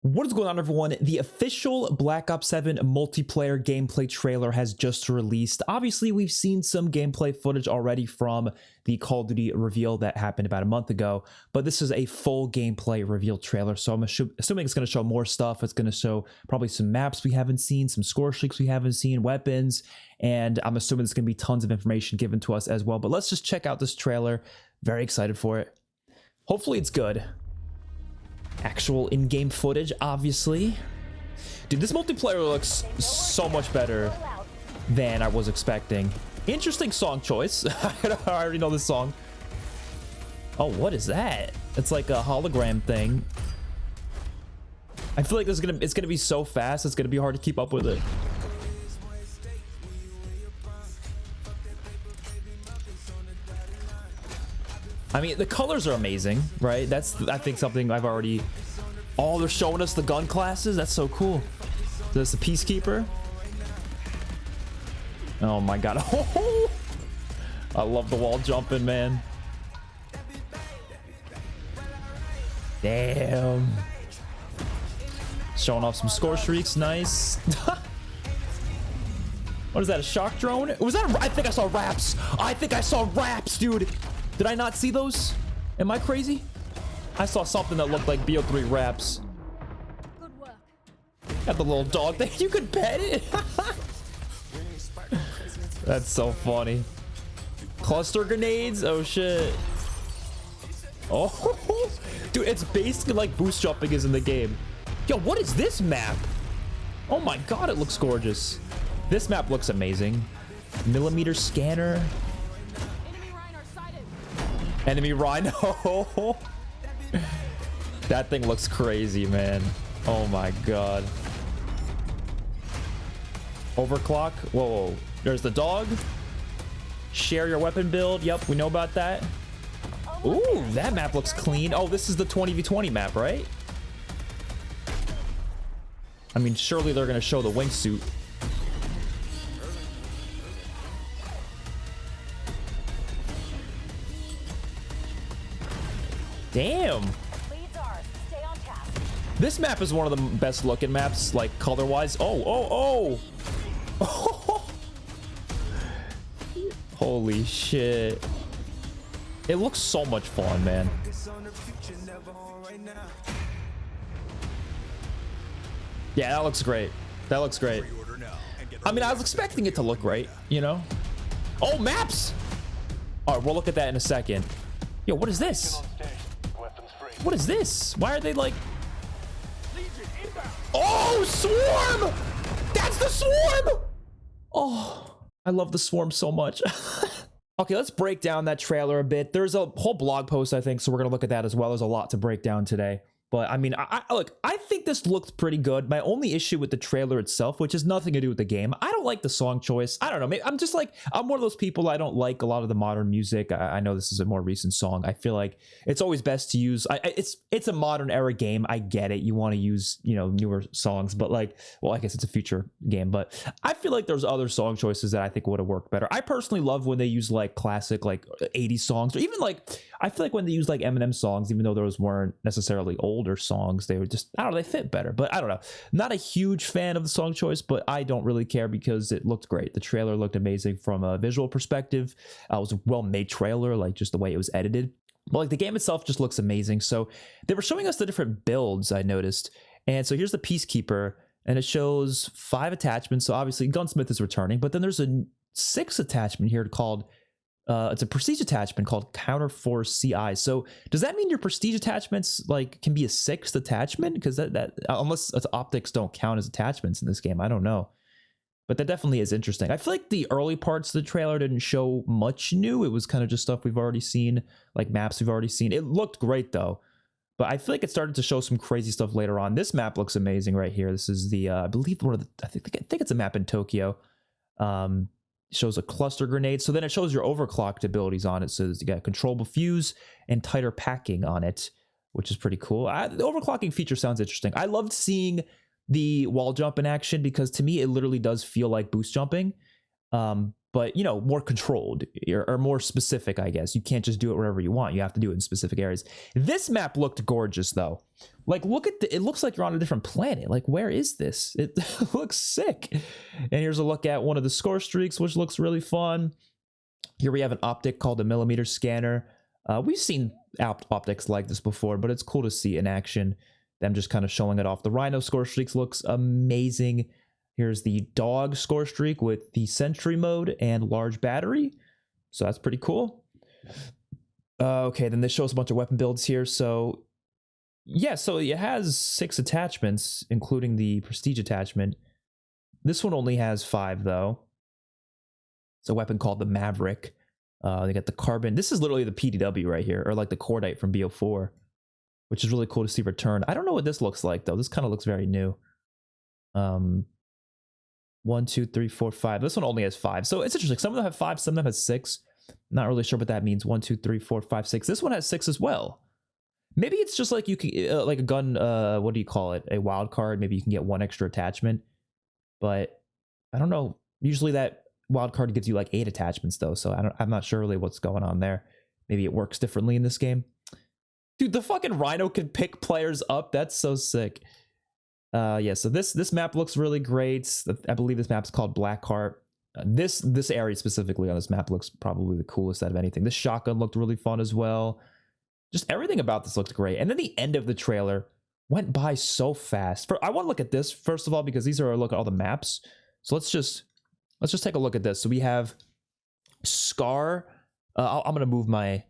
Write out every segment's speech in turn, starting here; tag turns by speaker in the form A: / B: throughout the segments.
A: What is going on, everyone? The official Black Ops 7 multiplayer gameplay trailer has just released. Obviously, we've seen some gameplay footage already from the Call of Duty reveal that happened about a month ago, but this is a full gameplay reveal trailer, so I'm assuming it's going to show more stuff. It's going to show probably some maps we haven't seen, some Scorestreaks we haven't seen, weapons, and I'm assuming there's going to be tons of information given to us as well. But let's just check out this trailer. Very excited for it. Hopefully it's good. Actual in-game footage, obviously. Dude, this multiplayer looks so much better than I was expecting. Interesting song choice. I already know this song. Oh, what is that? It's like a hologram thing. I feel like it's gonna be so fast, it's gonna be hard to keep up with it. I mean, the colors are amazing, right? That's, I think, something I've already... Oh, they're showing us the gun classes? That's so cool. That's the Peacekeeper. Oh my god. Oh, I love the wall jumping, man. Damn. Showing off some Scorestreaks. Nice. What is that, a shock drone? Was that I think I saw wraps. I think I saw wraps, dude. Did I not see those? Am I crazy? I saw something that looked like BO3 wraps.
B: Good work.
A: Got the little dog thing. You could pet it. That's so funny. Cluster grenades. Oh shit. Oh, dude, it's basically like boost jumping is in the game. Yo, what is this map? Oh my god, it looks gorgeous. This map looks amazing. Millimeter scanner. Enemy Rhino. That thing looks crazy, man. Oh my god. Overclock. Whoa, whoa. There's the dog. Share your weapon build. Yep, we know about that. Ooh, that map looks clean. Oh, this is the 20v20 map, right? I mean, surely they're gonna show the wingsuit. Damn. This map is one of the best looking maps, like color wise. Oh. Holy shit. It looks so much fun, man. Yeah, that looks great. That looks great. I mean, I was expecting it to look great, you know? Oh, maps! All right, we'll look at that in a second. Yo, what is this? What is this? Why are they like... Oh, Swarm! That's the Swarm! Oh, I love the Swarm so much. Okay, let's break down that trailer a bit. There's a whole blog post, I think, so we're going to look at that as well. There's a lot to break down today. But I mean, look, I think this looked pretty good. My only issue with the trailer itself, which has nothing to do with the game, I don't like the song choice. I don't know. Maybe I'm just like, I'm one of those people. I don't like a lot of the modern music. I know this is a more recent song. I feel like it's always best to use. It's a modern era game. I get it. You want to use, you know, newer songs, but like, well, I guess it's a future game. But I feel like there's other song choices that I think would have worked better. I personally love when they use like classic, like 80s songs, or even like, I feel like when they use like Eminem songs, even though those weren't necessarily older songs, they were just, I don't know, they fit better. But I don't know, not a huge fan of the song choice, but I don't really care because it looked great. The trailer looked amazing from a visual perspective. It was a well-made trailer, like just the way it was edited. But like the game itself just looks amazing. So they were showing us the different builds, I noticed. And so here's the Peacekeeper, and it shows 5 attachments. So obviously Gunsmith is returning, but then there's a 6th attachment here called it's a prestige attachment called Counter Force CI. So does that mean your prestige attachments like can be a 6th attachment? Because that unless optics don't count as attachments in this game, I don't know. But that definitely is interesting. I feel like the early parts of the trailer didn't show much new. It was kind of just stuff we've already seen, like maps we've already seen. It looked great though. But I feel like it started to show some crazy stuff later on. This map looks amazing right here. This is the I believe one of the I think it's a map in Tokyo. Shows a cluster grenade. So then it shows your overclocked abilities on it. So you got controllable fuse and tighter packing on it, which is pretty cool. The overclocking feature sounds interesting. I loved seeing the wall jump in action because to me it literally does feel like boost jumping. but you know, more controlled or more specific, I guess. You can't just do it wherever you want. You have to do it in specific areas. This map looked gorgeous though. Like, look at it looks like you're on a different planet. Like, where is this? It looks sick. And here's a look at one of the Scorestreaks, which looks really fun. Here we have an optic called a millimeter scanner. We've seen optics like this before, but it's cool to see in action. Them just kind of showing it off. The Rhino Scorestreaks looks amazing. Here's the Dog Scorestreak with the Sentry mode and large battery. So that's pretty cool. Okay, then this shows a bunch of weapon builds here. So yeah, so it has 6 attachments, including the Prestige attachment. This one only has 5 though. It's a weapon called the Maverick. They got the Carbon. This is literally the PDW right here, or like the Cordite from BO4, which is really cool to see return. I don't know what this looks like though. This kind of looks very new. 1, 2, 3, 4, 5. This one only has 5. So it's interesting. Some of them have 5, some of them have 6. Not really sure what that means. 1, 2, 3, 4, 5, 6. This one has 6 as well. Maybe it's just like you can, like a gun, what do you call it? A wild card. Maybe you can get 1 extra attachment. But I don't know. Usually that wild card gives you like 8 attachments though. So I'm not sure really what's going on there. Maybe it works differently in this game. Dude, the fucking Rhino can pick players up. That's so sick. Yeah, so this map looks really great. I believe this map's called Blackheart. This area specifically on this map looks probably the coolest out of anything. This shotgun looked really fun as well. Just everything about this looked great. And then the end of the trailer went by so fast. I want to look at this first of all because these are a look at all the maps. So let's just take a look at this. So we have Scar. I'm gonna move my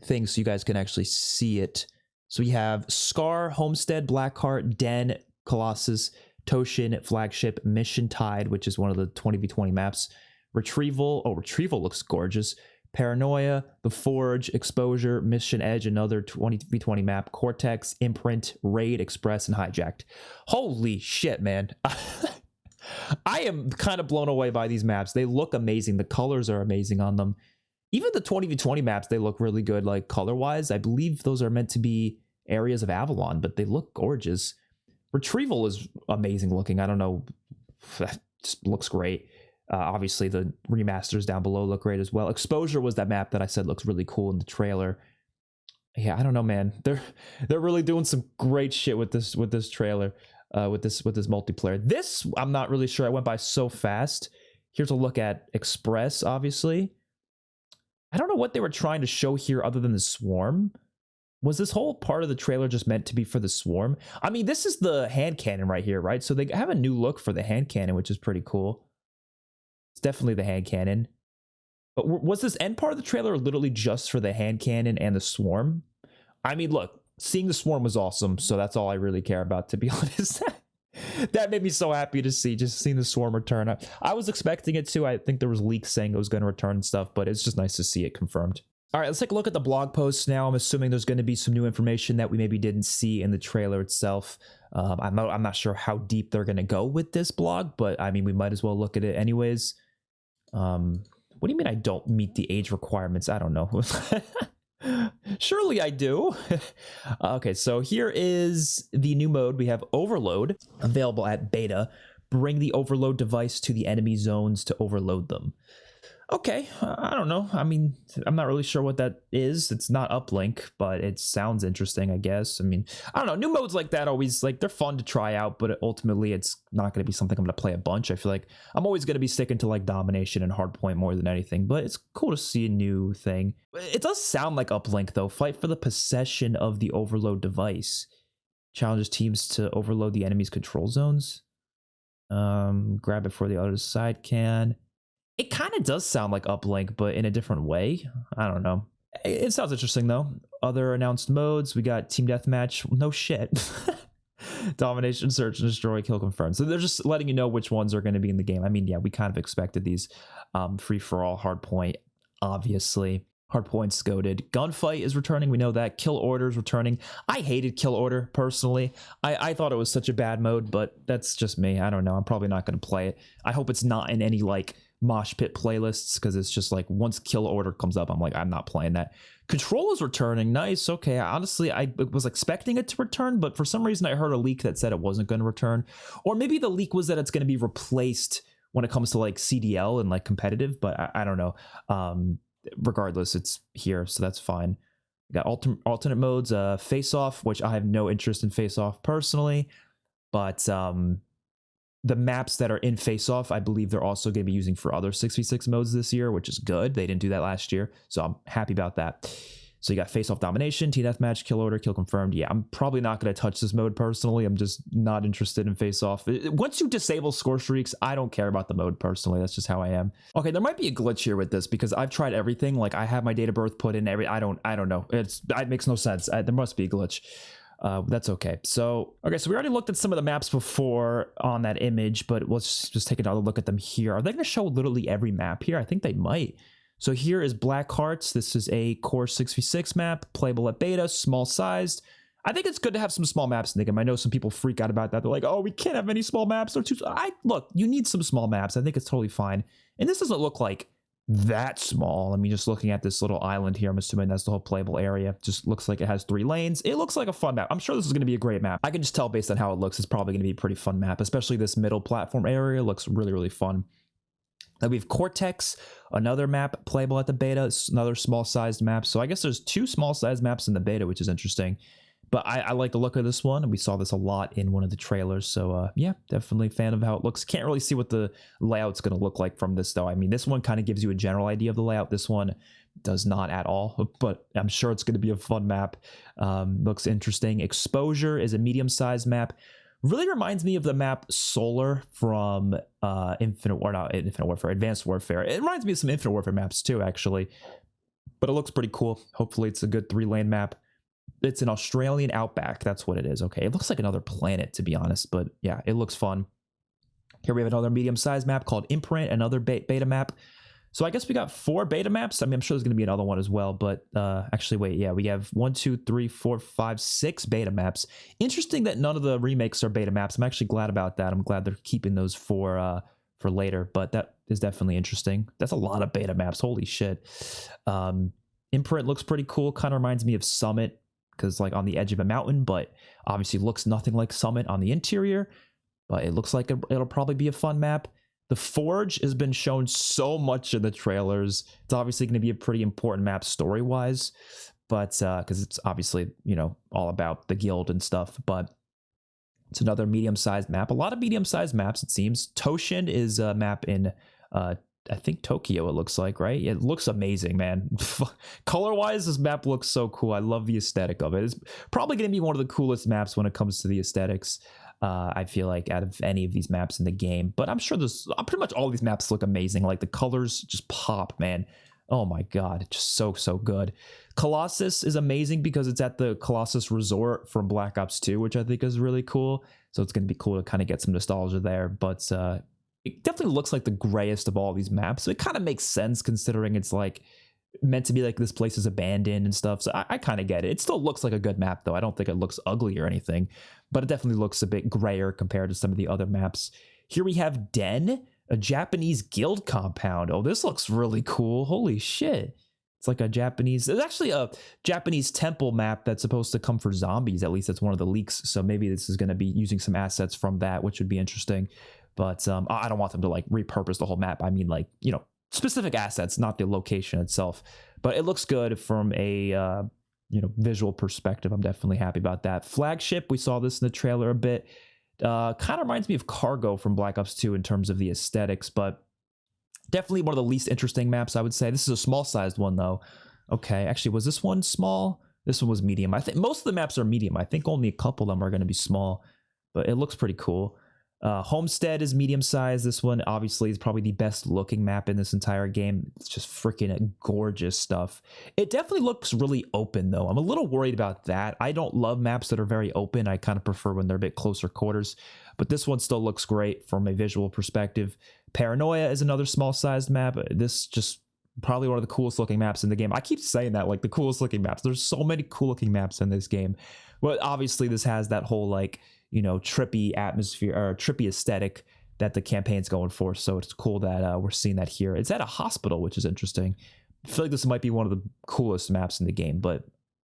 A: thing so you guys can actually see it. So we have Scar, Homestead, Blackheart, Den, Colossus, Toshin, Flagship, Mission Tide, which is one of the 20v20 maps. Retrieval. Oh, Retrieval looks gorgeous. Paranoia, The Forge, Exposure, Mission Edge, another 20v20 map. Cortex, Imprint, Raid, Express, and Hijacked. Holy shit, man. I am kind of blown away by these maps. They look amazing. The colors are amazing on them. Even the 20v20 maps, they look really good, like color-wise. I believe those are meant to be areas of Avalon, but they look gorgeous. Retrieval is amazing looking. I don't know. That just looks great. Obviously, the remasters down below look great as well. Exposure was that map that I said looks really cool in the trailer. Yeah, I don't know, man. They're really doing some great shit with this trailer, with this multiplayer. This I'm not really sure. I went by so fast. Here's a look at Express. Obviously, I don't know what they were trying to show here other than the swarm. Was this whole part of the trailer just meant to be for the swarm? I mean, this is the hand cannon right here, right? So they have a new look for the hand cannon, which is pretty cool. It's definitely the hand cannon. But was this end part of the trailer literally just for the hand cannon and the swarm? I mean, look, seeing the swarm was awesome, so that's all I really care about, to be honest. That made me so happy to see, just seeing the swarm return. I was expecting it to. I think there was leaks saying it was going to return and stuff, but it's just nice to see it confirmed. All right, let's take a look at the blog posts now. I'm assuming there's going to be some new information that we maybe didn't see in the trailer itself. I'm not sure how deep they're going to go with this blog, but I mean, we might as well look at it anyways. What do you mean I don't meet the age requirements? I don't know. Surely I do. Okay, so here is the new mode. We have Overload, available at beta. Bring the overload device to the enemy zones to overload them. Okay, I don't know. I mean, I'm not really sure what that is. It's not uplink, but it sounds interesting, I guess. I mean, I don't know. New modes like that always, like, they're fun to try out, but ultimately it's not going to be something I'm going to play a bunch. I feel like I'm always going to be sticking to, like, domination and hardpoint more than anything, but it's cool to see a new thing. It does sound like uplink, though. Fight for the possession of the overload device. Challenges teams to overload the enemy's control zones. Grab it before the other side can. It kind of does sound like uplink, but in a different way. I don't know. It sounds interesting, though. Other announced modes. We got Team Deathmatch. No shit. Domination, Search and Destroy, Kill Confirmed. So they're just letting you know which ones are going to be in the game. I mean, yeah, we kind of expected these. Free-for-all, Hardpoint, obviously. Hardpoint's goated. Gunfight is returning. We know that. Kill Order is returning. I hated Kill Order, personally. I thought it was such a bad mode, but that's just me. I don't know. I'm probably not going to play it. I hope it's not in any, like, mosh pit playlists, because it's just like once Kill Order comes up, I'm like, I'm not playing that. Control is returning. Nice. Okay. Honestly, I was expecting it to return, but for some reason I heard a leak that said it wasn't going to return. Or maybe the leak was that it's going to be replaced when it comes to like CDL and like competitive, but I don't know. Regardless, it's here, so that's fine. We got alternate modes, face off, which I have no interest in face off personally, but the maps that are in face off, I believe they're also going to be using for other 6v6 modes this year, which is good. They didn't do that last year, so I'm happy about that. So you got face off domination, team deathmatch, kill order, kill confirmed. Yeah, I'm probably not going to touch this mode personally. I'm just not interested in face off. Once you disable score streaks, I don't care about the mode personally. That's just how I am. Okay, there might be a glitch here with this because I've tried everything. Like I have my date of birth put in I don't know. It makes no sense. There must be a glitch. That's okay. So we already looked at some of the maps before on that image, but let's just take another look at them here. Are they going to show literally every map here? I think they might. So here is Black Hearts. This is a core 6v6 map, playable at beta, small sized. I think it's good to have some small maps in the game. I know some people freak out about that. They're like, oh, we can't have any small maps. They're too... Look, you need some small maps. I think it's totally fine. And this doesn't look like that small. I mean, just looking at this little island here, I'm assuming that's the whole playable area. Just looks like it has 3 lanes. It looks like a fun map. I'm sure this is going to be a great map. I can just tell based on how it looks, it's probably going to be a pretty fun map, especially this middle platform area looks really, really fun. Then we have Cortex, another map playable at the beta. It's another small-sized map. So I guess there's 2 small-sized maps in the beta, which is interesting. But I like the look of this one, and we saw this a lot in one of the trailers. So yeah, definitely a fan of how it looks. Can't really see what the layout's going to look like from this, though. I mean, this one kind of gives you a general idea of the layout. This one does not at all, but I'm sure it's going to be a fun map. Looks interesting. Exposure is a medium-sized map. Really reminds me of the map Solar from Advanced Warfare. It reminds me of some Infinite Warfare maps too, actually. But it looks pretty cool. Hopefully it's a good 3-lane map. It's an Australian outback. That's what it is. Okay, it looks like another planet, to be honest. But yeah, it looks fun. Here we have another medium-sized map called Imprint, another beta map. So I guess we got 4 beta maps. I mean, I'm sure there's going to be another one as well, but actually, wait, yeah, we have 1, 2, 3, 4, 5, 6 beta maps. Interesting that none of the remakes are beta maps. I'm actually glad about that. I'm glad they're keeping those for later, but that is definitely interesting. That's a lot of beta maps. Holy shit. Imprint looks pretty cool. Kind of reminds me of Summit because like on the edge of a mountain, but obviously looks nothing like Summit on the interior, but it looks like it'll probably be a fun map. The Forge has been shown so much in the trailers. It's obviously going to be a pretty important map story-wise, but because it's obviously, you know, all about the guild and stuff, but it's another medium-sized map. A lot of medium-sized maps, it seems. Toshin is a map in, I think, Tokyo, it looks like, right? It looks amazing, man. Color-wise, this map looks so cool. I love the aesthetic of it. It's probably going to be one of the coolest maps when it comes to the aesthetics. I feel like out of any of these maps in the game, but I'm sure pretty much all these maps look amazing. Like the colors just pop, man. Oh my god, it's just so good. Colossus is amazing because it's at the Colossus Resort from Black Ops 2, which I think is really cool. So it's going to be cool to kind of get some nostalgia there, but it definitely looks like the grayest of all these maps. So it kind of makes sense considering it's like meant to be like this place is abandoned and stuff. So I kind of get it. It still looks like a good map though. I don't think it looks ugly or anything, but it definitely looks a bit grayer compared to some of the other maps. Here we have Den, a Japanese guild compound. Oh, this looks really cool. Holy shit. It's like a Japanese, there's actually a Japanese temple map that's supposed to come for zombies. At least that's one of the leaks. So maybe this is going to be using some assets from that, which would be interesting. But I don't want them to like repurpose the whole map. I mean, like, you know, specific assets, not the location itself, but it looks good from a visual perspective. I'm definitely happy about that. Flagship, we saw this in the trailer a bit. Kind of reminds me of Cargo from Black Ops 2 in terms of the aesthetics, but definitely one of the least interesting maps, I would say. This is a small-sized one, though. Okay, actually, was this one small? This one was medium. I think most of the maps are medium. I think only a couple of them are going to be small, but it looks pretty cool. Homestead is medium sized. This one obviously is probably the best looking map in this entire game. It's just freaking gorgeous stuff. It definitely looks really open though. I'm a little worried about that. I don't love maps that are very open. I kind of prefer when they're a bit closer quarters, but this one still looks great from a visual perspective. Paranoia is another small sized map. This just probably one of the coolest looking maps in the game. I keep saying that, like the coolest looking maps. There's so many cool looking maps in this game. Well, obviously this has that whole like, you know, trippy atmosphere or trippy aesthetic that the campaign's going for. So it's cool that we're seeing that here. It's at a hospital, which is interesting. I feel like this might be one of the coolest maps in the game, but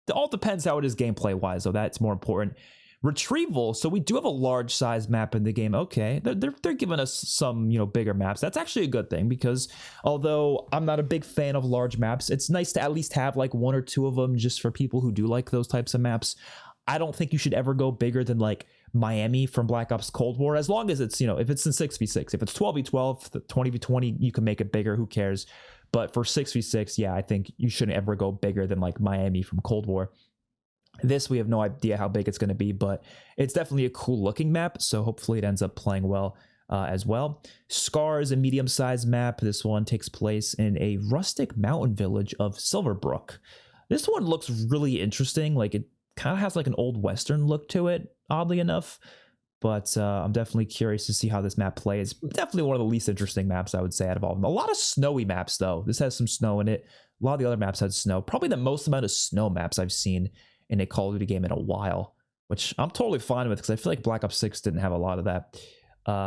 A: it all depends how it is gameplay wise, though. That's more important. Retrieval, so we do have a large size map in the game. Okay, they're giving us some, you know, bigger maps. That's actually a good thing, because although I'm not a big fan of large maps, it's nice to at least have like 1 or 2 of them just for people who do like those types of maps. I don't think you should ever go bigger than like Miami from Black Ops Cold War, as long as it's, you know, if it's in 6v6. If it's 12v12, 20v20, you can make it bigger, who cares? But for 6v6, yeah, I think you shouldn't ever go bigger than like Miami from Cold War. This, we have no idea how big it's going to be, but it's definitely a cool looking map, so hopefully it ends up playing well as well. Scar is a medium-sized map. This one takes place in a rustic mountain village of Silverbrook. This one looks really interesting. Like, it kind of has like an old Western look to it, oddly enough, but I'm definitely curious to see how this map plays. Definitely one of the least interesting maps, I would say, out of all of them. A lot of snowy maps, though. This has some snow in it. A lot of the other maps had snow. Probably the most amount of snow maps I've seen in a Call of Duty game in a while, which I'm totally fine with, because I feel like Black Ops 6 didn't have a lot of that.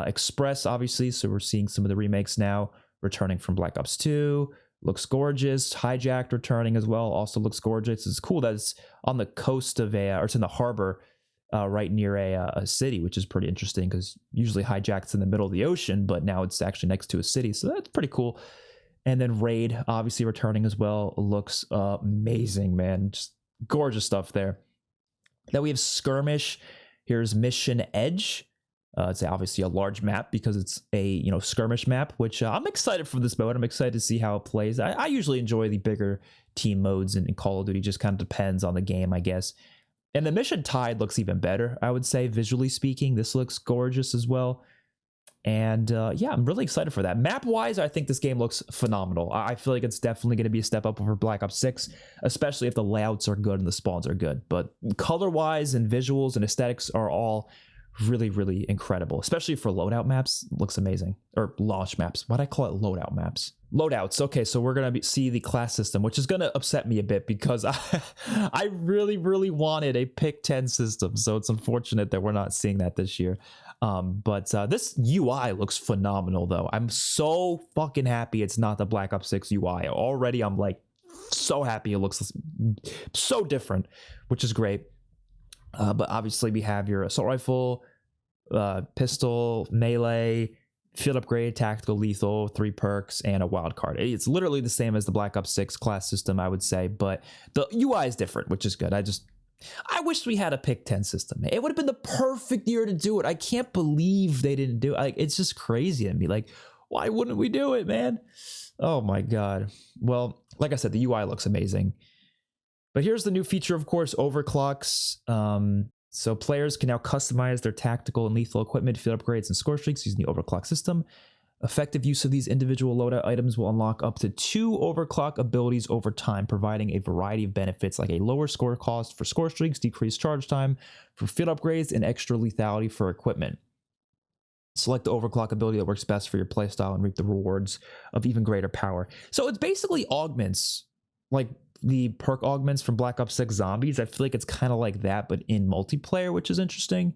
A: Express, obviously, so we're seeing some of the remakes now, returning from Black Ops 2. Looks gorgeous. Hijacked returning as well, also looks gorgeous. It's cool that it's on the coast of or it's in the harbor right near a city, which is pretty interesting, because usually Hijacked's in the middle of the ocean, but now it's actually next to a city, so that's pretty cool. And then Raid, obviously returning as well, looks amazing, man. Just gorgeous stuff there. Then we have Skirmish. Here's Mission Edge. It's obviously a large map because it's a, you know, skirmish map, which I'm excited for this mode. I'm excited to see how it plays. I usually enjoy the bigger team modes in Call of Duty. Just kind of depends on the game, I guess. And the Mission Tide looks even better, I would say, visually speaking. This looks gorgeous as well. And yeah, I'm really excited for that. Map-wise, I think this game looks phenomenal. I feel like it's definitely going to be a step up over Black Ops 6, especially if the layouts are good and the spawns are good. But color-wise and visuals and aesthetics are all really, really incredible, especially for loadout maps. It looks amazing. Or launch maps. Why'd I call it loadout maps? Loadouts. Okay, so we're going to see the class system, which is going to upset me a bit, because I really, really wanted a pick 10 system. So it's unfortunate that we're not seeing that this year. But this UI looks phenomenal, though. I'm so fucking happy it's not the Black Ops 6 UI. Already, I'm like so happy it looks so different, which is great. But obviously, we have your assault rifle, pistol, melee, field upgrade, tactical, lethal, 3 perks, and a wild card. It's literally the same as the Black Ops 6 class system, I would say, but the UI is different, which is good. I wish we had a pick 10 system. It would have been the perfect year to do it. I can't believe they didn't do it. Like, it's just crazy to me. Like, why wouldn't we do it, man? Oh my God. Well, like I said, the UI looks amazing. But here's the new feature, of course, overclocks. So players can now customize their tactical and lethal equipment, field upgrades, and Scorestreaks using the overclock system. Effective use of these individual loadout items will unlock up to 2 overclock abilities over time, providing a variety of benefits like a lower score cost for Scorestreaks, decreased charge time for field upgrades, and extra lethality for equipment. Select the overclock ability that works best for your playstyle and reap the rewards of even greater power. So it basically augments, like, the perk augments from Black Ops 6 Zombies. I feel like it's kind of like that, but in multiplayer, which is interesting.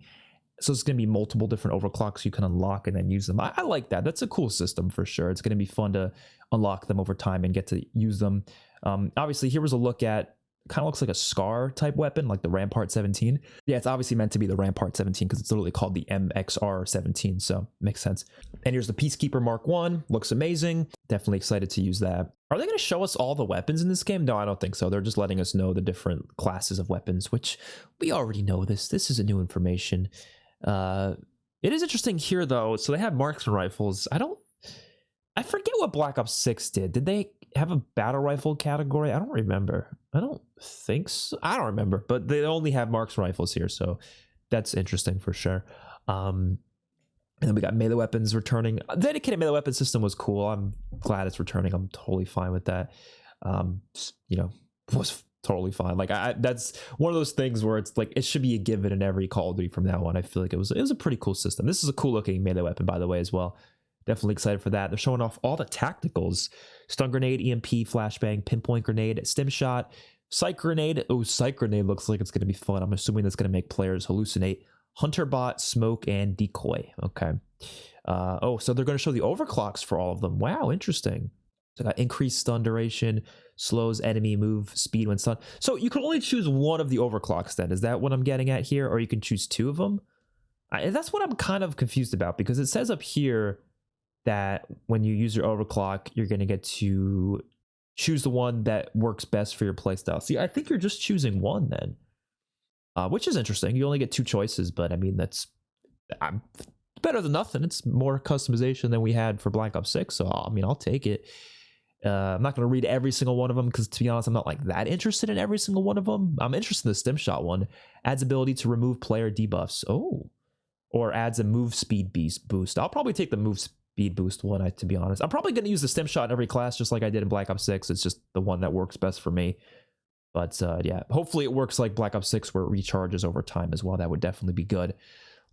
A: So it's going to be multiple different overclocks you can unlock and then use them. I like that. That's a cool system for sure. It's going to be fun to unlock them over time and get to use them. Obviously, here was a look at, kind of looks like a Scar type weapon, like the Rampart 17. Yeah, it's obviously meant to be the Rampart 17 because it's literally called the MXR 17, so makes sense. And here's the Peacekeeper Mark 1. Looks amazing. Definitely excited to use that. Are they going to show us all the weapons in this game? No, I don't think so. They're just letting us know the different classes of weapons, which we already know this. This is a new information. It is interesting here, though. So they have marksman rifles. I forget what Black Ops 6 did. Did they have a battle rifle category? I don't remember. I don't think so. I don't remember, but they only have marksman rifles here, so that's interesting for sure. And then we got melee weapons returning. The dedicated melee weapon system was cool. I'm glad it's returning. I'm totally fine with that. You know, was totally fine. Like, that's one of those things where it's like it should be a given in every Call of Duty from now on. I feel like it was a pretty cool system. This is a cool looking melee weapon, by the way, as well. Definitely excited for that. They're showing off all the tacticals: stun grenade, EMP, flashbang, pinpoint grenade, stim shot, psych grenade. Oh, psych grenade looks like it's going to be fun. I'm assuming that's going to make players hallucinate. Hunter bot, smoke, and decoy. Okay. So they're going to show the overclocks for all of them. Wow, interesting. So I got increased stun duration, slows enemy move speed when stun. So you can only choose one of the overclocks then. Is that what I'm getting at here? Or you can choose two of them? That's what I'm kind of confused about, because it says up here that when you use your overclock, you're going to get to choose the one that works best for your playstyle. See, I think you're just choosing one then, which is interesting. You only get two choices, but I mean, that's better than nothing. It's more customization than we had for Black Ops 6, so I mean, I'll take it. I'm not going to read every single one of them because, to be honest, I'm not like that interested in every single one of them. I'm interested in the stim shot one. Adds ability to remove player debuffs. Oh, or adds a move speed boost. I'll probably take the move speed boost one, to be honest. I'm probably going to use the stim shot in every class just like I did in Black Ops 6. It's just the one that works best for me. But yeah, hopefully it works like Black Ops 6 where it recharges over time as well. That would definitely be good.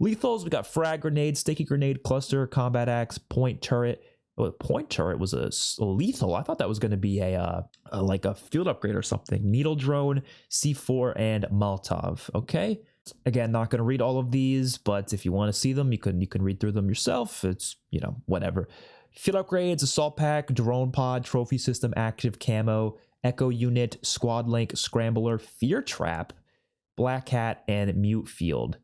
A: Lethals, we got frag grenade, sticky grenade, cluster, combat axe, point turret. Oh, point turret was a lethal. I thought that was going to be a like a field upgrade or something. Needle drone, C4, and Molotov. Okay. Again, not going to read all of these, but if you want to see them, you can read through them yourself. It's, you know, whatever. Field upgrades, assault pack, drone pod, trophy system, active camo, echo unit, squad link, scrambler, fear trap, black hat, and mute field.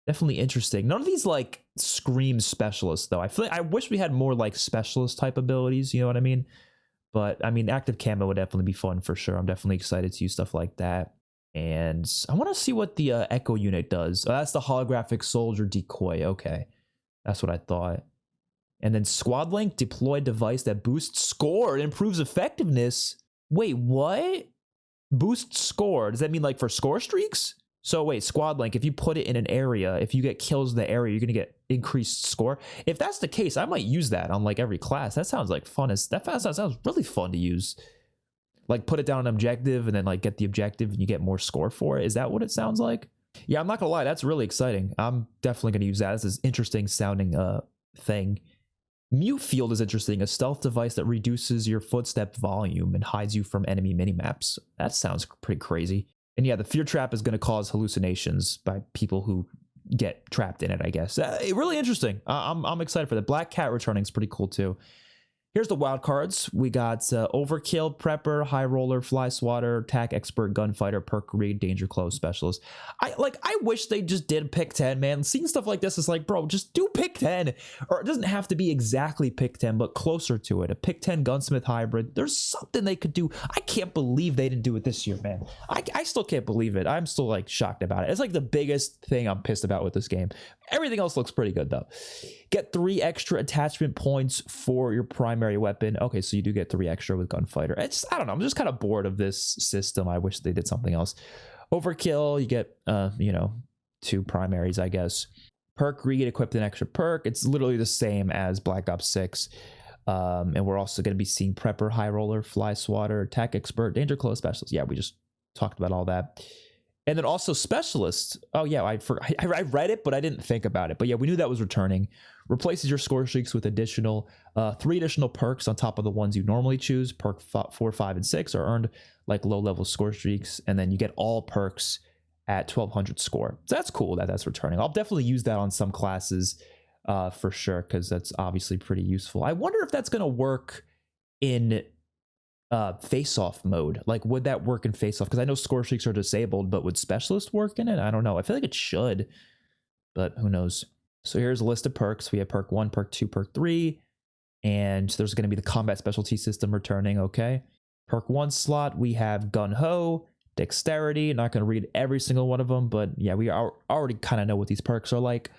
A: Definitely interesting. None of these like scream specialists though. I feel like I wish we had more like specialist type abilities, you know what I mean? But I mean, active camo would definitely be fun for sure. I'm definitely excited to use stuff like that. And I want to see what the echo unit does. Oh, that's the holographic soldier decoy. Okay, that's what I thought. And then squad link, deploy device that boosts score and improves effectiveness. Wait, what? Boost score? Does that mean like for score streaks? So wait, squad link, if you put it in an area, if you get kills in the area, you're going to get increased score. If that's the case, I might use that on like every class. That sounds like fun. That sounds really fun to use. Like put it down on an objective and then like get the objective and you get more score for it. Is that what it sounds like? Yeah, I'm not going to lie. That's really exciting. I'm definitely going to use that. This is an interesting sounding thing. Mute field is interesting. A stealth device that reduces your footstep volume and hides you from enemy minimaps. That sounds pretty crazy. And yeah, the fear trap is going to cause hallucinations by people who get trapped in it, I guess. Really interesting. I'm excited for that. Black Cat returning is pretty cool too. Here's the wild cards. We got Overkill, Prepper, High Roller, Fly Swatter, Attack Expert, Gunfighter, Perk Read, Danger Close Specialist. I wish they just did pick 10, man. Seeing stuff like this is like, bro, just do pick 10. Or it doesn't have to be exactly pick 10, but closer to it. A pick 10 Gunsmith hybrid. There's something they could do. I can't believe they didn't do it this year, man. I still can't believe it. I'm still like shocked about it. It's like the biggest thing I'm pissed about with this game. Everything else looks pretty good though. Get 3 extra attachment points for your primary weapon. Okay, so you do get 3 extra with Gunfighter. I don't know. I'm just kind of bored of this system. I wish they did something else. Overkill, you get, 2 primaries, I guess. Perk Read, equipped an extra perk. It's literally the same as Black Ops 6. And we're also going to be seeing Prepper, High Roller, Fly Swatter, Attack Expert, Danger Close Specialist. Yeah, we just talked about all that. And then also Specialist. Oh yeah, I read it, but I didn't think about it. But yeah, we knew that was returning. Replaces your score streaks with additional 3 additional perks on top of the ones you normally choose. Perk 4, 5, and 6 are earned like low-level score streaks, and then you get all perks at 1200 score. So that's cool that that's returning. I'll definitely use that on some classes for sure, because that's obviously pretty useful. I wonder if that's going to work in face-off mode. Like, would that work in face-off? Because I know score streaks are disabled, but would Specialist work in it? I don't know. I feel like it should, but who knows? So here's a list of perks. We have perk 1, perk 2, perk 3, and there's going to be the combat specialty system returning. Okay, perk 1 slot, we have Gun Ho, Dexterity. Not going to read every single one of them, but yeah, we already kind of know what these perks are like.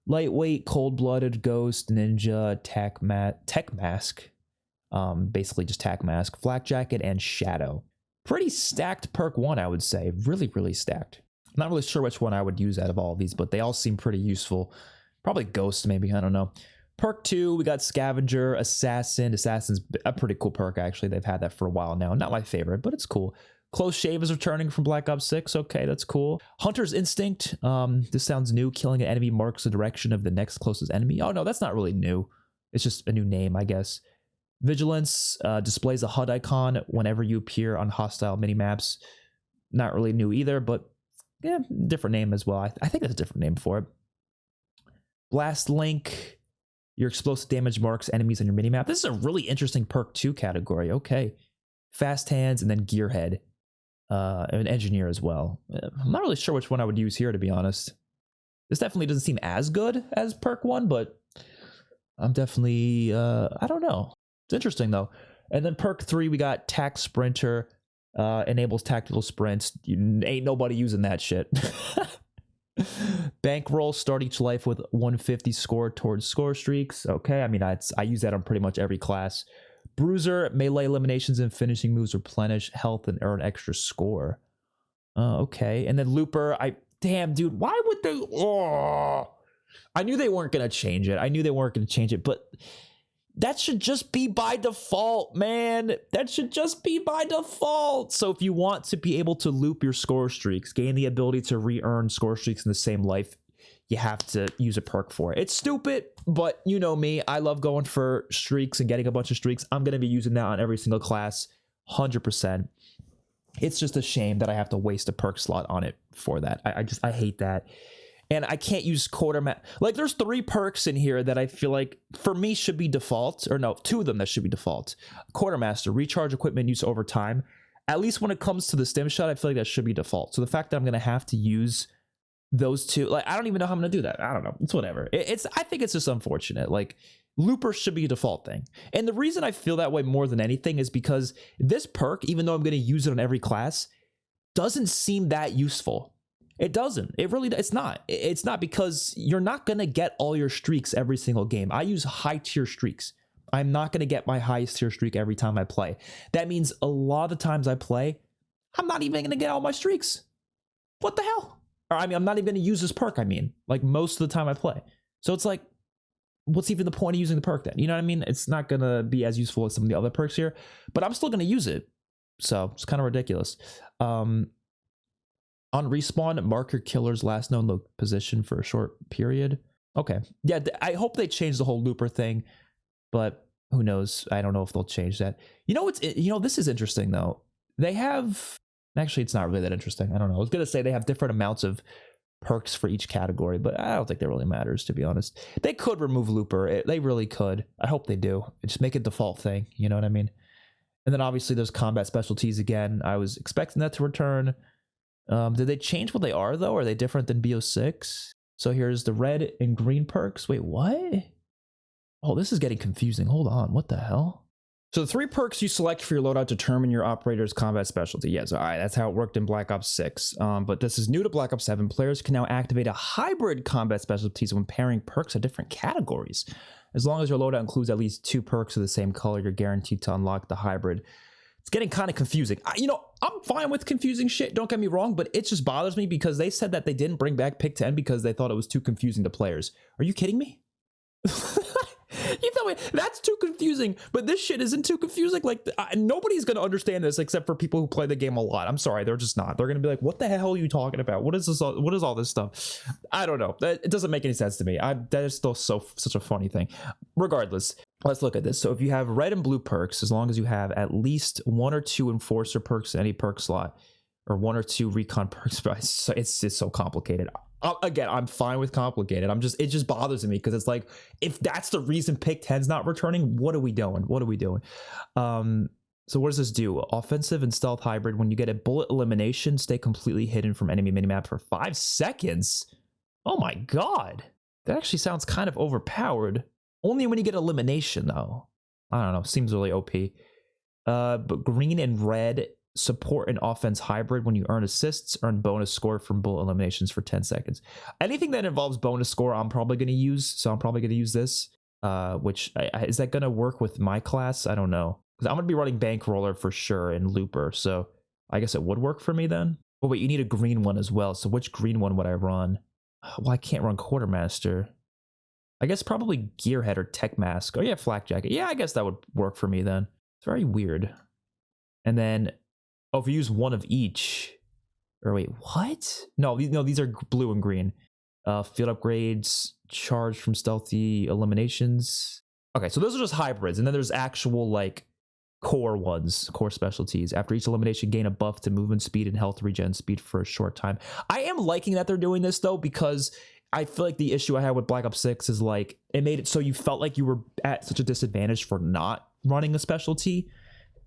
A: Lightweight, Cold-Blooded, Ghost, Ninja, Tech Mask. Basically just Tac Mask, Flak Jacket, and Shadow. Pretty stacked perk 1, I would say. Really, really stacked. I'm not really sure which one I would use out of all of these, but they all seem pretty useful. Probably Ghost, maybe. I don't know. Perk 2, we got Scavenger, Assassin. Assassin's a pretty cool perk, actually. They've had that for a while now. Not my favorite, but it's cool. Close Shave is returning from Black Ops 6. Okay, that's cool. Hunter's Instinct. This sounds new. Killing an enemy marks the direction of the next closest enemy. Oh, no, that's not really new. It's just a new name, I guess. Vigilance displays a HUD icon whenever you appear on hostile minimaps. Not really new either, but yeah, different name as well. I think that's a different name for it. Blast Link. Your explosive damage marks enemies on your minimap. This is a really interesting perk 2 category. Okay. Fast hands and then gearhead. An engineer as well. I'm not really sure which one I would use here, to be honest. This definitely doesn't seem as good as perk 1, but I'm definitely, I don't know. It's interesting though. And then perk 3, we got Tac Sprinter. Enables tactical sprints. Ain't nobody using that shit. Bankroll, start each life with 150 score towards score streaks. Okay, I mean, I use that on pretty much every class. Bruiser, melee eliminations and finishing moves replenish health and earn extra score. Okay, and then Looper, damn, dude, why would they? Oh, I knew they weren't gonna change it. But that should just be by default, man. That should just be by default. So if you want to be able to loop your score streaks, gain the ability to re-earn score streaks in the same life, you have to use a perk for it. It's stupid, but you know me. I love going for streaks and getting a bunch of streaks. I'm going to be using that on every single class, 100%. It's just a shame that I have to waste a perk slot on it for that. I hate that. And I can't use quartermaster. Like, there's 3 perks in here that I feel like, for me, should be default. Or no, 2 of them that should be default. Quartermaster, recharge equipment use over time. At least when it comes to the stim shot, I feel like that should be default. So the fact that I'm going to have to use those 2, like, I don't even know how I'm going to do that. I don't know. It's whatever. I think it's just unfortunate. Like, Looper should be a default thing. And the reason I feel that way more than anything is because this perk, even though I'm going to use it on every class, doesn't seem that useful. It doesn't. It's not. It's not, because you're not going to get all your streaks every single game. I use high tier streaks. I'm not going to get my highest tier streak every time I play. That means a lot of the times I play, I'm not even going to get all my streaks. What the hell? Or I mean, I'm not even going to use this perk, like most of the time I play. So it's like, what's even the point of using the perk then? You know what I mean? It's not going to be as useful as some of the other perks here, but I'm still going to use it. So it's kind of ridiculous. On respawn, mark your killer's last known position for a short period. Okay. Yeah, I hope they change the whole Looper thing, but who knows? I don't know if they'll change that. This is interesting though. They have, actually, it's not really that interesting. I don't know. I was going to say they have different amounts of perks for each category, but I don't think that really matters, to be honest. They could remove Looper. They really could. I hope they do. Just make it default thing. You know what I mean? And then obviously there's combat specialties again. I was expecting that to return. Did they change what they are though? Are they different than BO6? So here's the red and green perks. Wait, what? Oh, this is getting confusing. Hold on. What the hell? So the 3 perks you select for your loadout determine your operator's combat specialty. Yes, all right, that's how it worked in Black Ops 6. But this is new to Black Ops 7. Players can now activate a hybrid combat specialties when pairing perks of different categories. As long as your loadout includes at least 2 perks of the same color, you're guaranteed to unlock the hybrid. It's getting kind of confusing. I'm fine with confusing shit, don't get me wrong, but it just bothers me because they said that they didn't bring back Pick 10 because they thought it was too confusing to players. Are you kidding me? You tell me that's too confusing, but this shit isn't too confusing. Like, nobody's going to understand this except for people who play the game a lot. I'm sorry, they're just not. They're going to be like, what the hell are you talking about? What is this? What is all this stuff? I don't know. It doesn't make any sense to me. That is still such a funny thing. Regardless, let's look at this. So if you have red and blue perks, as long as you have at least 1 or 2 enforcer perks in any perk slot, or 1 or 2 recon perks, it's so complicated. Again, I'm fine with complicated. It just bothers me because it's like, if that's the reason Pick 10's not returning, what are we doing? So what does this do? Offensive and stealth hybrid. When you get a bullet elimination, stay completely hidden from enemy minimap for 5 seconds. Oh my god. That actually sounds kind of overpowered. Only when you get elimination though. I don't know. Seems really OP. But green and red support an offense hybrid. When you earn assists, earn bonus score from bullet eliminations for 10 seconds. Anything that involves bonus score, I'm probably going to use. So I'm probably going to use this. Is that going to work with my class? I don't know. Because I'm going to be running Bankroller for sure and Looper. So I guess it would work for me then. Oh, wait, you need a green one as well. So which green one would I run? Well, I can't run Quartermaster. I guess probably Gearhead or Tech Mask. Oh, yeah, Flak Jacket. Yeah, I guess that would work for me then. It's very weird. And then, if you use 1 of each, or wait, what? No, these are blue and green. Field upgrades, charge from stealthy eliminations. Okay, so those are just hybrids, and then there's actual like core ones, core specialties. After each elimination, gain a buff to movement speed and health regen speed for a short time. I am liking that they're doing this though, because I feel like the issue I had with Black Ops 6 is like it made it so you felt like you were at such a disadvantage for not running a specialty,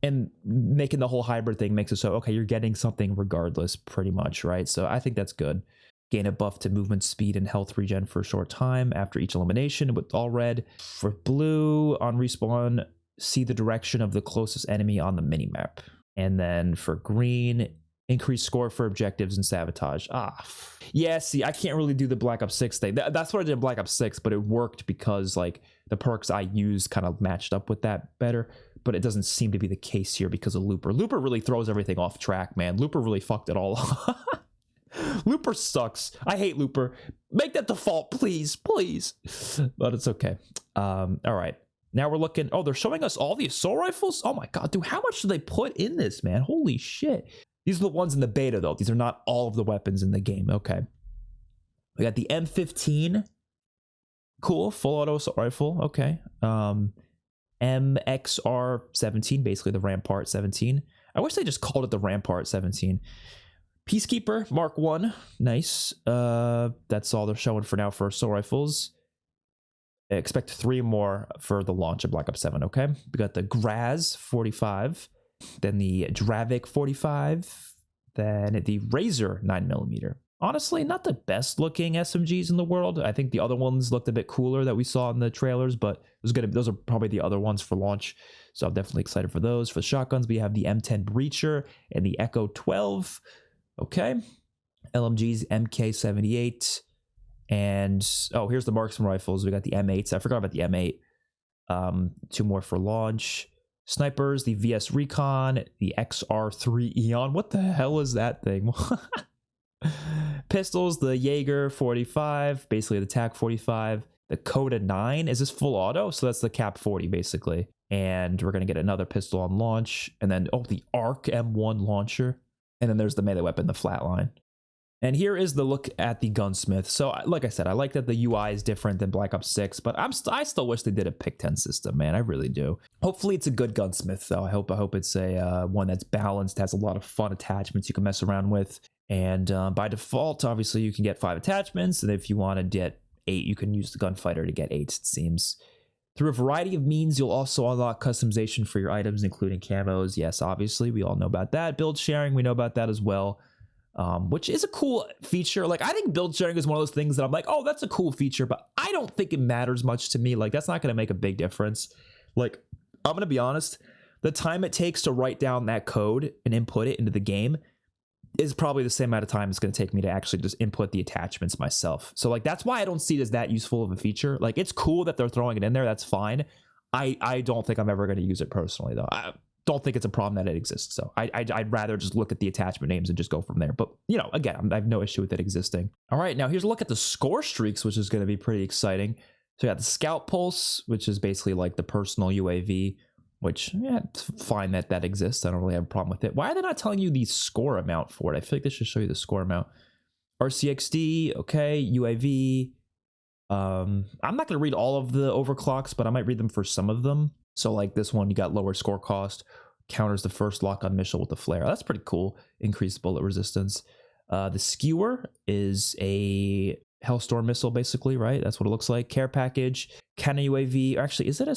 A: and making the whole hybrid thing makes it so, okay, you're getting something regardless pretty much, right? So I think that's good. Gain a buff to movement speed and health regen for a short time after each elimination with all red. For blue, on respawn, see the direction of the closest enemy on the minimap. And then for green, increase score for objectives and sabotage. Yeah, see, I can't really do the Black Ops 6 thing. That's what I did in Black Ops 6, but it worked because like the perks I used kind of matched up with that better. But it doesn't seem to be the case here because of Looper. Looper really throws everything off track, man. Looper really fucked it all up. Looper sucks. I hate Looper. Make that default, please, please. But it's okay. All right. Now we're looking. Oh, they're showing us all the assault rifles. Oh my god, dude, how much do they put in this, man? Holy shit. These are the ones in the beta, though. These are not all of the weapons in the game. Okay. We got the M15. Cool. Full auto assault rifle. Okay. MXR-17, basically the Rampart 17. I wish they just called it the Rampart 17. Peacekeeper Mark 1, nice. That's all they're showing for now for assault rifles. I expect 3 more for the launch of Black Ops 7, okay? We got the Graz 45, then the Dravik 45, then the Razor 9mm. Honestly, not the best looking SMGs in the world. I think the other ones looked a bit cooler that we saw in the trailers, but those are probably the other ones for launch. So I'm definitely excited for those. For shotguns, we have the M10 Breacher and the Echo 12. Okay. LMGs, MK78. And, oh, here's the marksman rifles. We got the M8s. I forgot about the M8. 2 more for launch. Snipers, the VS Recon, the XR3 Eon. What the hell is that thing? Pistols, the Jaeger 45, basically the TAC 45. The Coda 9, is this full auto? So that's the Cap 40, basically. And we're going to get another pistol on launch. And then, oh, the ARC M1 launcher. And then there's the melee weapon, the Flatline. And here is the look at the Gunsmith. So, like I said, I like that the UI is different than Black Ops 6, but I still wish they did a pick 10 system, man. I really do. Hopefully it's a good Gunsmith, though. I hope it's a one that's balanced, has a lot of fun attachments you can mess around with. And by default, obviously, you can get 5 attachments. And if you want to get 8, you can use the Gunfighter to get 8, it seems. Through a variety of means, you'll also unlock customization for your items, including camos. Yes, obviously, we all know about that. Build sharing, we know about that as well, which is a cool feature. Like, I think build sharing is one of those things that I'm like, oh, that's a cool feature, but I don't think it matters much to me. Like, that's not going to make a big difference. Like, I'm going to be honest, the time it takes to write down that code and input it into the game is probably the same amount of time it's going to take me to actually just input the attachments myself. So like, that's why I don't see it as that useful of a feature. Like, it's cool that they're throwing it in there. That's fine. I don't think I'm ever going to use it personally, though. I don't think it's a problem that it exists. So I'd rather just look at the attachment names and just go from there. But, you know, again, I have no issue with it existing. All right, now here's a look at the Scorestreaks, which is going to be pretty exciting. So we got the Scout Pulse, which is basically like the personal UAV, which, yeah, it's fine that exists. I don't really have a problem with it. Why are they not telling you the score amount for it? I feel like they should show you the score amount. RCXD, okay, UAV. I'm not going to read all of the overclocks, but I might read them for some of them. So like this one, you got lower score cost, counters the first lock-on missile with the flare. That's pretty cool. Increased bullet resistance. The Skewer is a Hellstorm missile, basically, right? That's what it looks like. Care package, cannon UAV. Actually, is it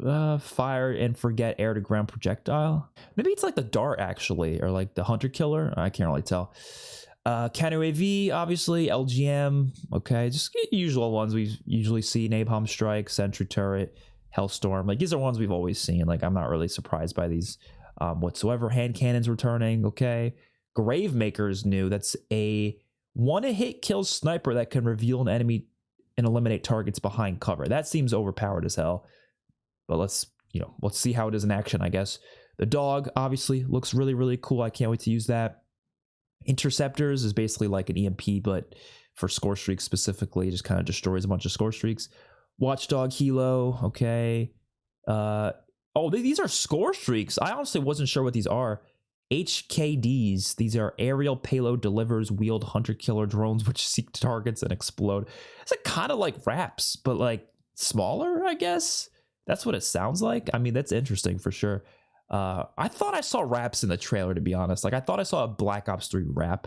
A: a fire and forget air to ground projectile? Maybe it's like the Dart, actually, or like the Hunter Killer. I can't really tell. Cannon UAV, obviously. LGM, okay, just usual ones we usually see. Napalm Strike, Sentry Turret, Hellstorm. Like, these are ones we've always seen. Like, I'm not really surprised by these whatsoever. Hand cannons returning, okay. Gravemaker is new. That's a one-hit kill sniper that can reveal an enemy and eliminate targets behind cover. That seems overpowered as hell. But let's see how it is in action, I guess. The Dog, obviously, looks really, really cool. I can't wait to use that. Interceptors is basically like an EMP, but for Scorestreaks specifically, just kind of destroys a bunch of Scorestreaks. Watchdog Helo, okay. Oh, these are Scorestreaks. I honestly wasn't sure what these are. HKDs. These are aerial payload delivers wield hunter killer drones which seek targets and explode. It's like kind of like RAPs, but like smaller, I guess. That's what it sounds like. I mean, that's interesting for sure. I thought I saw RAPs in the trailer, to be honest. Like, I thought I saw a Black Ops 3 RAP,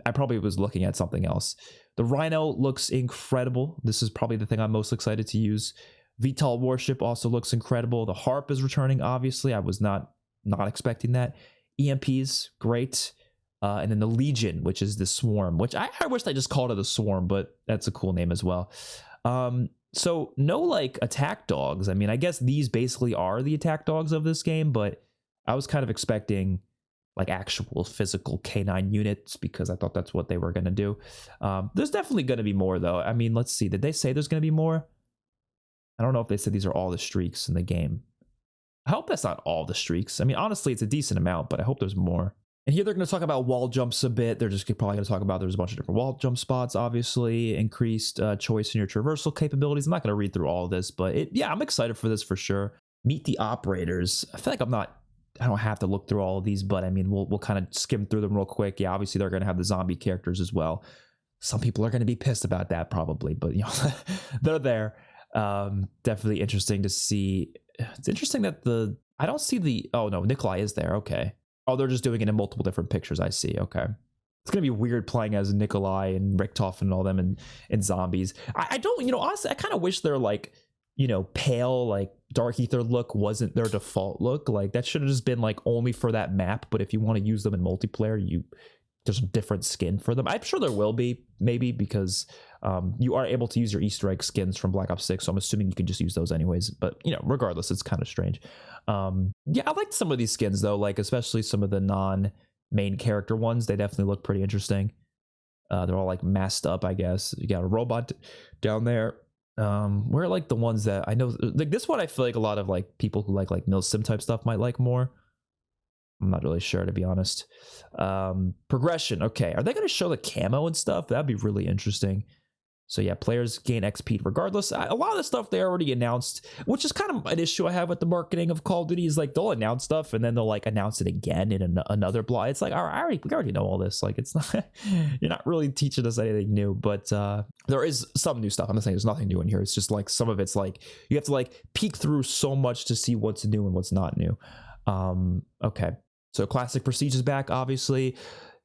A: I probably was looking at something else. The Rhino looks incredible. This is probably the thing I'm most excited to use. VTOL Warship also looks incredible. The Harp is returning, obviously. I was not expecting that. EMPs, great. And then the Legion, which is the Swarm, which I wish I just called it the Swarm, but that's a cool name as well. So no like attack dogs. I mean, I guess these basically are the attack dogs of this game, but I was kind of expecting like actual physical K9 units because I thought that's what they were going to do. There's definitely going to be more though. I mean, let's see. Did they say there's going to be more? I don't know if they said these are all the streaks in the game. I hope that's not all the streaks. I mean, honestly, it's a decent amount, but I hope there's more. And here they're going to talk about wall jumps a bit. They're just probably going to talk about there's a bunch of different wall jump spots, obviously, increased choice in your traversal capabilities. I'm not going to read through all of this, but yeah, I'm excited for this for sure. Meet the operators. I feel like I don't have to look through all of these, but I mean, we'll kind of skim through them real quick. Yeah, obviously they're going to have the zombie characters as well. Some people are going to be pissed about that probably, but you know, they're there. Definitely interesting to see. It's interesting that I don't see oh no, Nikolai is there. Okay. Oh, they're just doing it in multiple different pictures. I see. Okay. It's going to be weird playing as Nikolai and Richtofen and all them and zombies. I don't, you know, honestly, I kind of wish they're like, you know, pale, like dark ether look wasn't their default look. Like that should have just been like only for that map. But if you want to use them in multiplayer, there's a different skin for them. I'm sure there will be, maybe, because you are able to use your Easter egg skins from Black Ops 6. So I'm assuming you can just use those anyways. But, you know, regardless, it's kind of strange. Yeah, I liked some of these skins, though, like especially some of the non-main character ones. They definitely look pretty interesting. They're all like masked up, I guess. You got a robot down there. Where like the ones that I know, like this one, I feel like a lot of like people who like Milsim type stuff might like more. I'm not really sure, to be honest. Progression. Okay. Are they going to show the camo and stuff? That'd be really interesting. So yeah, players gain XP regardless. A lot of the stuff they already announced, which is kind of an issue I have with the marketing of Call of Duty, is like they'll announce stuff and then they'll like announce it again in another blog. It's like, all right, we already know all this. Like it's not, you're not really teaching us anything new, but there is some new stuff. I'm not saying there's nothing new in here. It's just like some of it's like you have to like peek through so much to see what's new and what's not new. Okay. So classic prestige is back, obviously.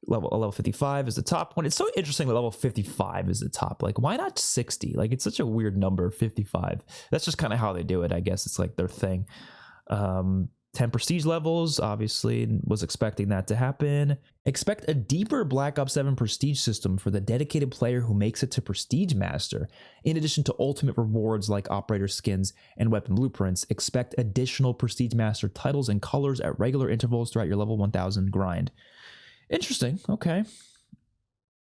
A: Level 55 is the top one. It's so interesting that level 55 is the top. Like, why not 60? Like, it's such a weird number, 55. That's just kind of how they do it, I guess. It's like their thing. 10 prestige levels, obviously, was expecting that to happen. Expect a deeper Black Ops 7 prestige system for the dedicated player who makes it to Prestige Master. In addition to ultimate rewards like operator skins and weapon blueprints, expect additional Prestige Master titles and colors at regular intervals throughout your level 1000 grind. Interesting. Okay.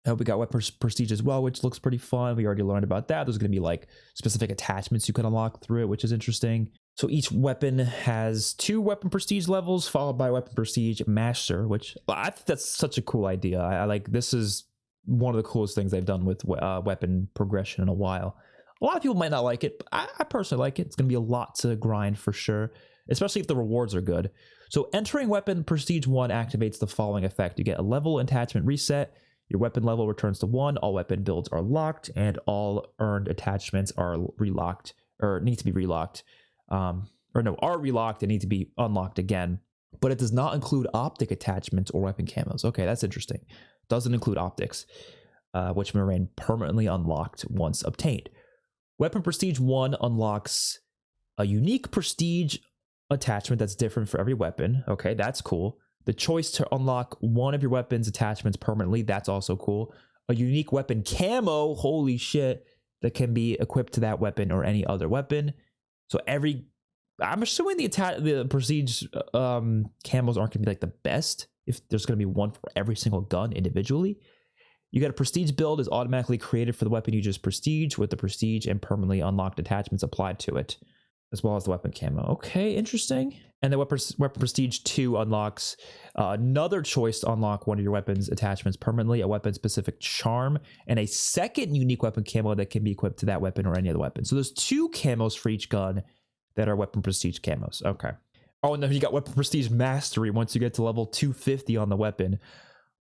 A: I hope we got weapon prestige as well, which looks pretty fun. We already learned about that. There's going to be like specific attachments you can unlock through it, which is interesting. So each weapon has 2 weapon prestige levels, followed by weapon prestige master, which I think that's such a cool idea. I like, this is one of the coolest things they've done with weapon progression in a while. A lot of people might not like it, but I personally like it. It's going to be a lot to grind for sure, especially if the rewards are good. So entering weapon prestige 1 activates the following effect. You get a level attachment reset. Your weapon level returns to 1. All weapon builds are locked, and all earned attachments are relocked or need to be relocked. Are relocked and need to be unlocked again. But it does not include optic attachments or weapon camos. Okay, that's interesting. Doesn't include optics, which may remain permanently unlocked once obtained. Weapon prestige 1 unlocks a unique prestige attachment that's different for every weapon. Okay, that's cool. The choice to unlock one of your weapons attachments permanently, that's also cool. A unique weapon camo, holy shit, that can be equipped to that weapon or any other weapon. So I'm assuming the prestige camos aren't gonna be like the best if there's gonna be one for every single gun individually. You get a prestige build is automatically created for the weapon you just prestige with the prestige and permanently unlocked attachments applied to it, as well as the weapon camo. Okay, interesting. And the weapon prestige 2 unlocks another choice to unlock one of your weapons attachments permanently, a weapon specific charm, and a second unique weapon camo that can be equipped to that weapon or any other weapon. So there's 2 camos for each gun that are weapon prestige camos. Okay. Oh, and then you got weapon prestige mastery once you get to level 250 on the weapon.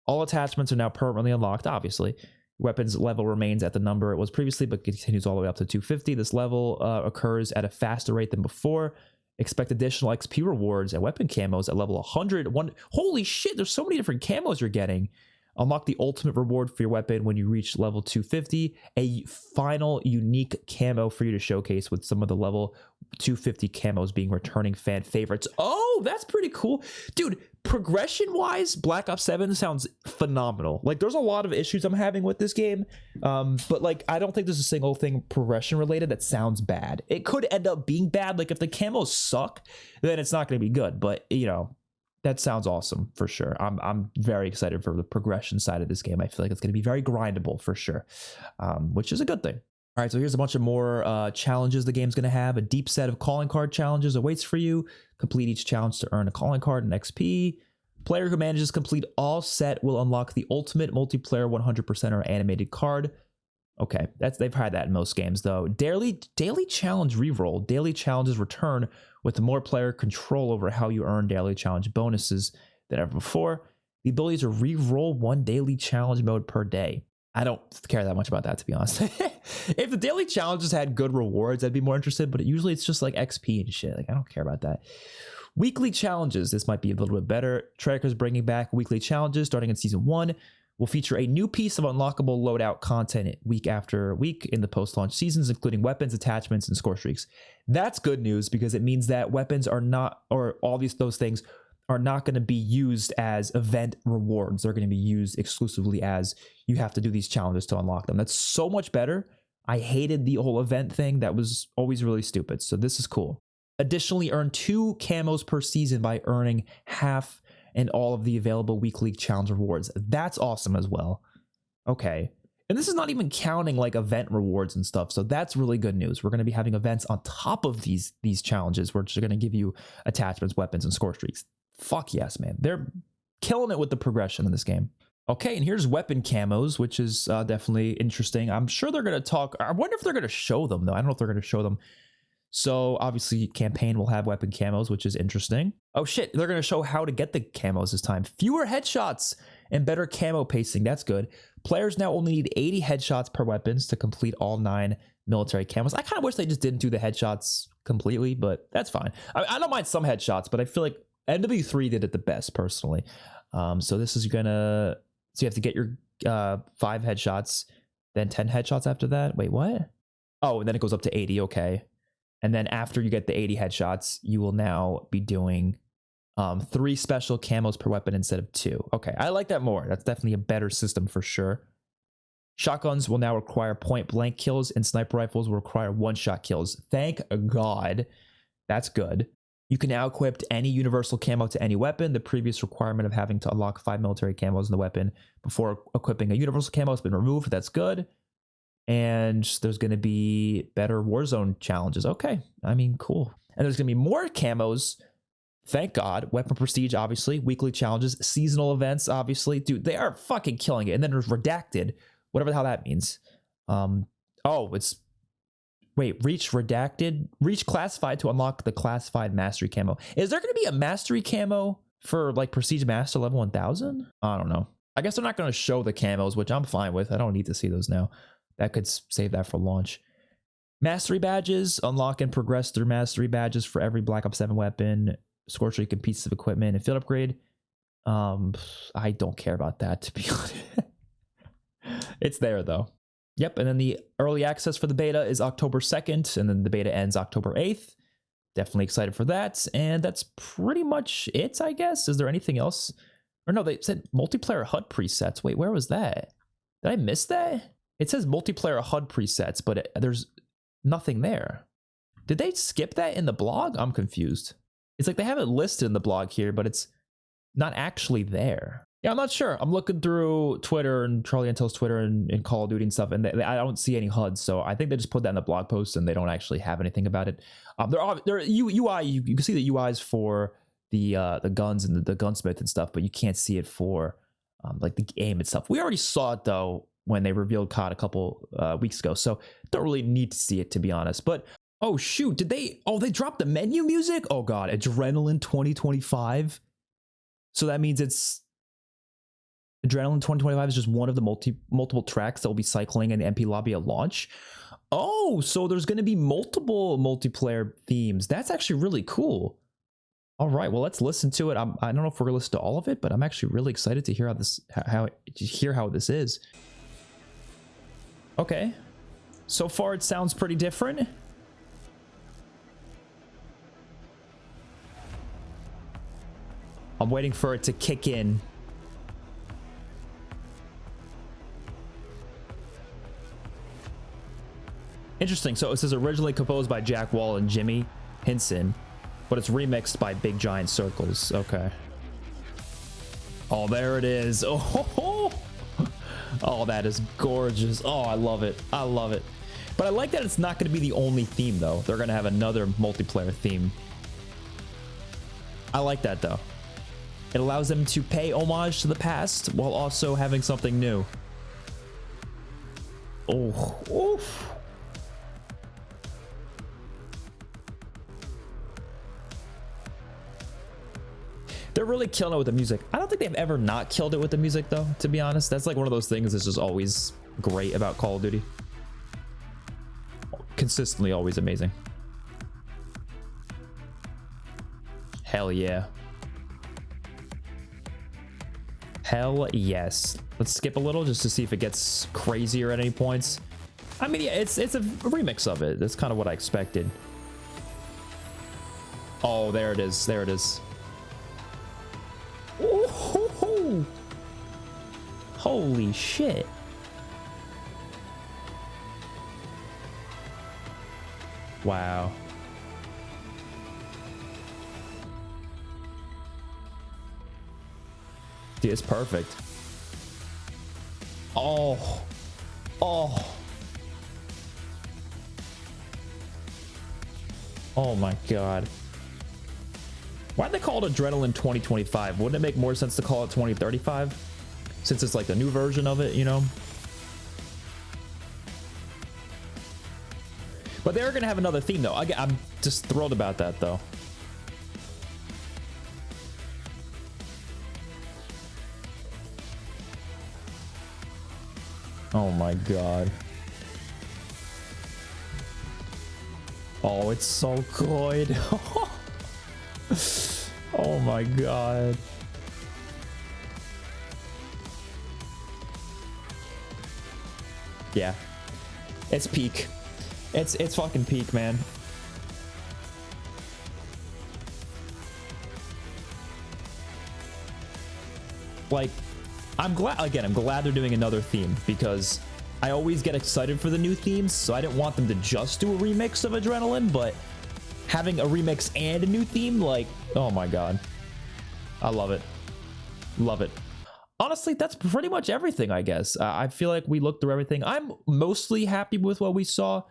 A: All attachments are now permanently unlocked, obviously. Weapons level remains at the number it was previously, but continues all the way up to 250. This level occurs at a faster rate than before. Expect additional XP rewards and weapon camos at level 100. Holy shit, there's so many different camos you're getting. Unlock the ultimate reward for your weapon when you reach level 250. A final unique camo for you to showcase, with some of the level 250 camos being returning fan favorites. Oh, that's pretty cool. Dude, progression-wise, Black Ops 7 sounds phenomenal. Like, there's a lot of issues I'm having with this game, but, like, I don't think there's a single thing progression-related that sounds bad. It could end up being bad. Like, if the camos suck, then it's not going to be good, but, you know, that sounds awesome for sure. I'm very excited for the progression side of this game. I feel like it's going to be very grindable for sure, which is a good thing. All right, so here's a bunch of more challenges the game's going to have. A deep set of calling card challenges awaits for you. Complete each challenge to earn a calling card and XP. Player who manages to complete all set will unlock the ultimate multiplayer 100% animated card. Okay, they've had that in most games though. Daily challenge reroll. Daily challenges return with more player control over how you earn daily challenge bonuses than ever before. The ability to reroll one daily challenge mode per day. I don't care that much about that, to be honest. If the daily challenges had good rewards, I'd be more interested, but usually it's just like XP and shit. Like, I don't care about that. Weekly challenges. This might be a little bit better. Treyarch's bringing back weekly challenges starting in Season 1. Will feature a new piece of unlockable loadout content week after week in the post-launch seasons, including weapons, attachments, and score streaks. That's good news because it means that weapons are not, or all those things are not going to be used as event rewards. They're going to be used exclusively as you have to do these challenges to unlock them. That's so much better. I hated the whole event thing. That was always really stupid. So this is cool. Additionally, earn 2 camos per season by earning half and all of the available weekly challenge rewards. That's awesome as well. Okay. And this is not even counting like event rewards and stuff. So that's really good news. We're going to be having events on top of these challenges, which are going to give you attachments, weapons, and score streaks. Fuck yes, man. They're killing it with the progression in this game. Okay, and here's weapon camos, which is definitely interesting. I'm sure they're going to talk. I wonder if they're going to show them, though. I don't know if they're going to show them. So obviously campaign will have weapon camos, which is interesting. Oh shit, they're going to show how to get the camos this time. Fewer headshots and better camo pacing. That's good. Players now only need 80 headshots per weapons to complete all 9 military camos. I kind of wish they just didn't do the headshots completely, but that's fine. I don't mind some headshots, but I feel like NW3 did it the best personally. So this is gonna, so you have to get your 5 headshots, then 10 headshots after that. Wait, what? Oh, and then it goes up to 80. Okay. And then after you get the 80 headshots, you will now be doing 3 special camos per weapon instead of 2. Okay, I like that more. That's definitely a better system for sure. Shotguns will now require point blank kills, and sniper rifles will require one-shot kills. Thank God. That's good. You can now equip any universal camo to any weapon. The previous requirement of having to unlock 5 military camos in the weapon before equipping a universal camo has been removed. That's good. And there's going to be better Warzone challenges. Okay, I mean, cool. And there's going to be more camos. Thank God. Weapon prestige, obviously. Weekly challenges. Seasonal events, obviously. Dude, they are fucking killing it. And then there's redacted. Whatever the hell that means. Oh, it's... Wait, reach redacted? Reach classified to unlock the classified mastery camo. Is there going to be a mastery camo for, like, prestige master level 1000? I don't know. I guess they're not going to show the camos, which I'm fine with. I don't need to see those now. That could save that for launch. Mastery badges. Unlock and progress through mastery badges for every Black Ops 7 weapon, score streak, and pieces of equipment, and field upgrade. I don't care about that, to be honest. It's there, though. Yep, and then the early access for the beta is October 2nd, and then the beta ends October 8th. Definitely excited for that. And that's pretty much it, I guess. Is there anything else? Or no, they said multiplayer HUD presets. Wait, where was that? Did I miss that? It says multiplayer HUD presets, but there's nothing there. Did they skip that in the blog? I'm confused. It's like they have it listed in the blog here, but it's not actually there. Yeah, I'm not sure. I'm looking through Twitter and Charlie Intel's Twitter and Call of Duty and stuff, and I don't see any HUDs, so I think they just put that in the blog post and they don't actually have anything about it. There UI, you can see the UIs for the guns and the Gunsmith and stuff, but you can't see it for like the game itself. We already saw it though when they revealed COD a couple weeks ago, so don't really need to see it, to be honest. But oh shoot, did they? Oh, they dropped the menu music. Oh god, Adrenaline 2025. So that means it's Adrenaline 2025 is just one of the multiple tracks that will be cycling in the MP lobby at launch. Oh, so there's going to be multiple multiplayer themes. That's actually really cool. All right, well, let's listen to it. I don't know if we're gonna listen to all of it, but I'm actually really excited to hear how this is. Okay, so far it sounds pretty different. I'm waiting for it to kick in. Interesting. So it says originally composed by Jack Wall and Jimmy Henson, but it's remixed by Big Giant Circles. Okay. Oh, there it is. Oh, oh, that is gorgeous. Oh, I love it. I love it. But I like that it's not going to be the only theme, though. They're going to have another multiplayer theme. I like that, though. It allows them to pay homage to the past while also having something new. Oh, oof. They're really killing it with the music. I don't think they've ever not killed it with the music, though, to be honest. That's like one of those things that's just always great about Call of Duty. Consistently always amazing. Hell yeah. Hell yes. Let's skip a little just to see if it gets crazier at any points. I mean, yeah, it's a remix of it. That's kind of what I expected. Oh, there it is. There it is. Ooh, holy shit. Wow. Dude, it's perfect. Oh. Oh. Oh my god. Why'd they call it Adrenaline 2025? Wouldn't it make more sense to call it 2035? Since it's like the new version of it, you know? But they're gonna have another theme though. I'm just thrilled about that though. Oh my god. Oh, it's so good. Oh my god. Yeah. It's peak. It's fucking peak, man. Like, I'm glad they're doing another theme because I always get excited for the new themes, so I didn't want them to just do a remix of Adrenaline, but having a remix and a new theme, like, oh my god. I love it. Love it. Honestly, that's pretty much everything, I guess. I feel like we looked through everything. I'm mostly happy with what we saw.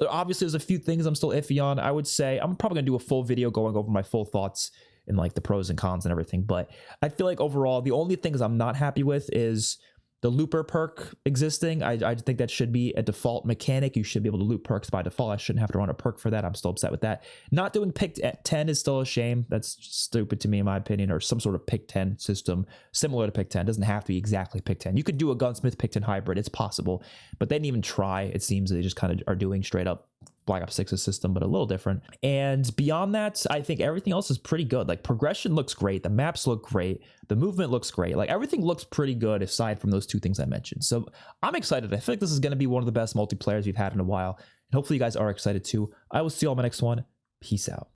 A: Obviously, there's a few things I'm still iffy on. I would say I'm probably going to do a full video going over my full thoughts and like the pros and cons and everything. But I feel like overall, the only things I'm not happy with is the looper perk existing. I think that should be a default mechanic. You should be able to loop perks by default. I shouldn't have to run a perk for that. I'm still upset with that. Not doing pick 10 is still a shame. That's stupid to me, in my opinion, or some sort of pick 10 system similar to pick 10. It doesn't have to be exactly pick 10. You could do a Gunsmith pick 10 hybrid. It's possible, but they didn't even try. It seems they just kind of are doing straight up Black Ops 6's system, but a little different. And beyond that, I think everything else is pretty good. Like, progression looks great. The maps look great. The movement looks great. Like, everything looks pretty good aside from those two things I mentioned. So I'm excited. I feel like this is going to be one of the best multiplayers we've had in a while. And hopefully you guys are excited too. I will see you on my next one. Peace out.